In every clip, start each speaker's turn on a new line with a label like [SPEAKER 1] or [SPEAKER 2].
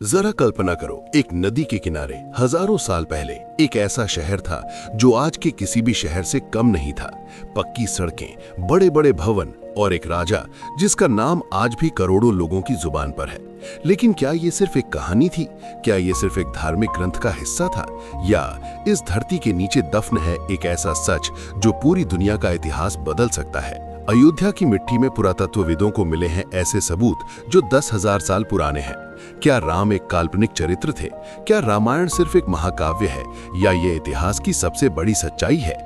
[SPEAKER 1] जरा कल्पना करो, एक नदी के किनारे हजारों साल पहले एक ऐसा शहर था जो आज के किसी भी शहर से कम नहीं था। पक्की सड़कें, बड़े बड़े भवन और एक राजा जिसका नाम आज भी करोड़ों लोगों की जुबान पर है। लेकिन क्या ये सिर्फ एक कहानी थी? क्या ये सिर्फ एक धार्मिक ग्रंथ का हिस्सा था, या इस धरती के नीचे दफन है एक ऐसा सच जो पूरी दुनिया का इतिहास बदल सकता है? अयोध्या की मिट्टी में पुरातत्वविदों को मिले हैं ऐसे सबूत जो 10,000 साल पुराने हैं। क्या राम एक काल्पनिक चरित्र थे? क्या रामायण सिर्फ एक महाकाव्य है, या ये इतिहास की सबसे बड़ी सच्चाई है?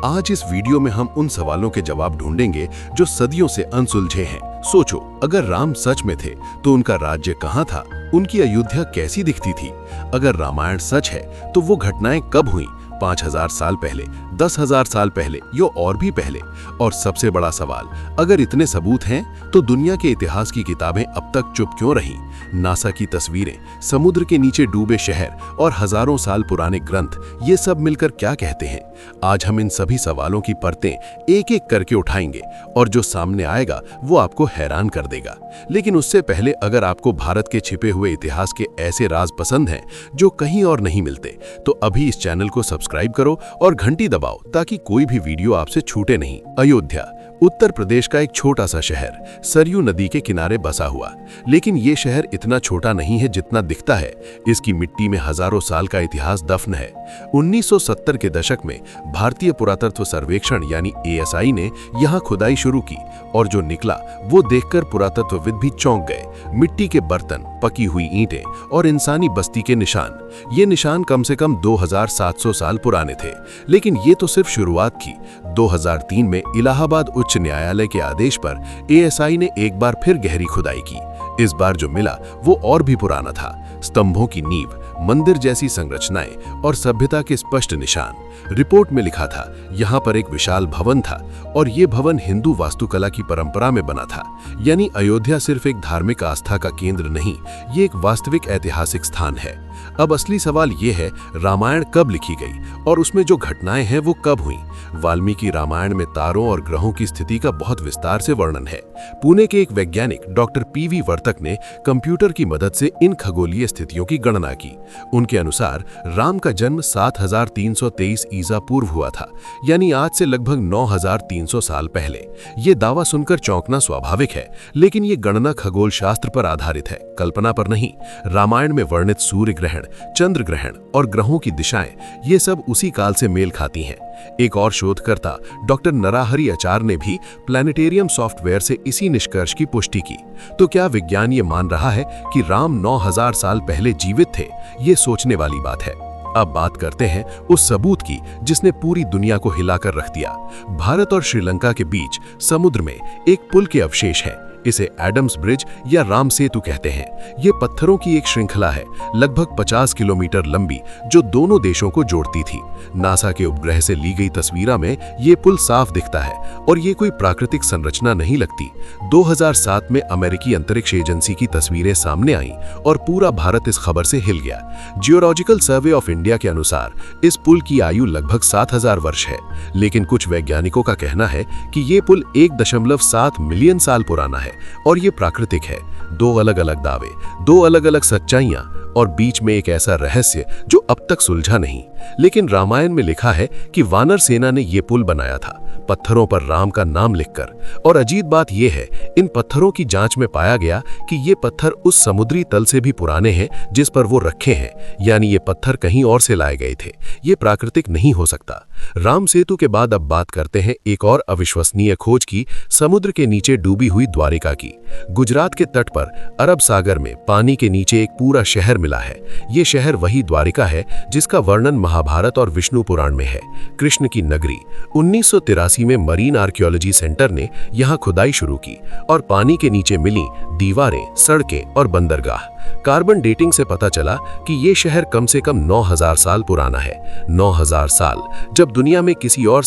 [SPEAKER 1] आज इस वीडियो में हम उन सवालों के जवाब ढूंढेंगे जो सदियों से अनसुलझे हैं। सोचो, अगर राम सच में थे तो उनका राज्य कहाँ था? उनकी अयोध्या कैसी दिखती थी? अगर रामायण सच है तो वो घटनाएं कब हुई? 5,000 साल पहले, 10,000 साल पहले या और भी पहले? और सबसे बड़ा सवाल, अगर इतने सबूत हैं तो दुनिया के इतिहास की किताबें अब तक चुप क्यों रहीं? नासा की तस्वीरें, समुद्र के नीचे डूबे शहर और हजारों साल पुराने ग्रंथ, ये सब मिलकर क्या कहते हैं? आज हम इन सभी सवालों की परतें एक एक करके उठाएंगे और जो सामने आएगा वो आपको हैरान कर देगा। लेकिन उससे पहले, अगर आपको भारत के छिपे हुए इतिहास के ऐसे राज पसंद हैं जो कहीं और नहीं मिलते, तो अभी इस चैनल को सब्सक्राइब करो और घंटी दबाओ ताकि कोई भी वीडियो आपसे छूटे नहीं। अयोध्या उत्तर प्रदेश का एक छोटा सा शहर, सरयू नदी के किनारे बसा हुआ। लेकिन ये शहर इतना छोटा नहीं है जितना दिखता है। इसकी मिट्टी में हजारों साल का इतिहास दफन है। 1970 के दशक में भारतीय पुरातत्व सर्वेक्षण यानी ASI ने यहाँ खुदाई शुरू की, और जो निकला वो देखकर पुरातत्वविद भी चौंक गए। मिट्टी के बर्तन, पकी हुई ईंटें और इंसानी बस्ती के निशान। ये निशान कम से कम 2,700 साल पुराने थे। लेकिन ये तो सिर्फ शुरुआत थी। 2003 में इलाहाबाद उच्च न्यायालय के आदेश पर ASI ने एक बार फिर गहरी खुदाई की। इस बार जो मिला वो और भी पुराना था। स्तंभों की नींव, मंदिर जैसी संरचनाएं और सभ्यता के स्पष्ट निशान। रिपोर्ट में लिखा था, यहाँ पर एक विशाल भवन था और ये भवन हिंदू वास्तुकला की परंपरा में बना था। यानी अयोध्या सिर्फ एक धार्मिक आस्था का केंद्र नहीं, ये एक वास्तविक ऐतिहासिक स्थान है। अब असली सवाल ये है, रामायण कब लिखी गई और उसमें जो घटनाएं हैं वो कब हुई? वाल्मीकि रामायण में तारों और ग्रहों की स्थिति का बहुत विस्तार से वर्णन है। पुणे के एक वैज्ञानिक डॉक्टर PV वर्तक ने कंप्यूटर की मदद से इन खगोलीय स्थितियों की गणना की। उनके अनुसार राम का जन्म 7,323 ईसा पूर्व हुआ था, यानी आज से लगभग 9,300 साल पहले। ये दावा सुनकर चौंकना स्वाभाविक है, लेकिन ये गणना खगोल शास्त्र पर आधारित है, कल्पना पर नहीं। रामायण में वर्णित सूर्य ग्रहण, चंद्र ग्रहण और ग्रहों की दिशाएं, ये सब उसी काल से मेल खाती हैं। एक और शोधकर्ता डॉक्टर नरहरि आचार्य ने भी प्लैनेटेरियम सॉफ्टवेयर से इसी निष्कर्ष की पुष्टि की। तो क्या विज्ञान ये मान रहा है कि राम 9,000 साल पहले जीवित थे? ये सोचने वाली बात है। अब बात करते हैं उस सबूत की जिसने पूरी दुनिया को हिलाकर रख दिया। भारत और श्रीलंका के बीच समुद्र में एक पुल के अवशेष है। इसे एडम्स ब्रिज या राम सेतु कहते हैं। ये पत्थरों की एक श्रृंखला है, लगभग 50 किलोमीटर लंबी, जो दोनों देशों को जोड़ती थी। नासा के उपग्रह से ली गई तस्वीरों में ये पुल साफ दिखता है और ये कोई प्राकृतिक संरचना नहीं लगती। 2007 में अमेरिकी अंतरिक्ष एजेंसी की तस्वीरें सामने आईं और पूरा भारत इस खबर से हिल गया। जियोलॉजिकल सर्वे ऑफ इंडिया के अनुसार इस पुल की आयु लगभग 7,000 वर्ष है। लेकिन कुछ वैज्ञानिकों का कहना है कि ये पुल 1.7 मिलियन साल पुराना है और ये प्राकृतिक है। दो अलग अलग दावे, दो अलग अलग सच्चाइयां और बीच में एक ऐसा रहस्य जो अब तक सुलझा नहीं। लेकिन रामायण में लिखा है कि वानर सेना ने ये पुल बनाया था, पत्थरों पर राम का नाम लिखकर। और अजीब बात यह है, इन पत्थरों की जांच में पाया गया कि ये पत्थर उस समुद्री तल से भी पुराने हैं जिस पर वो रखे हैं। यानी ये पत्थर कहीं और से लाए गए थे। ये प्राकृतिक नहीं हो सकता। राम सेतु के बाद अब बात करते हैं एक और अविश्वसनीय खोज की, समुद्र के नीचे डूबी हुई द्वारिका की। गुजरात के तट पर अरब सागर में पानी के नीचे एक पूरा शहर मिला है। ये शहर वही द्वारिका है जिसका वर्णन महाभारत और विष्णु पुराण में है। कृष्ण की नगरी। 1983 में मरीन आर्कियोलॉजी सेंटर ने यहाँ खुदाई शुरू की और पानी के नीचे मिली दीवारें, सड़कें और बंदरगाह। कार्बन डेटिंग से पता चला कि ये शहर कम से कम 9,000 साल पुराना है। 9,000 साल, जब दुनिया में किसी और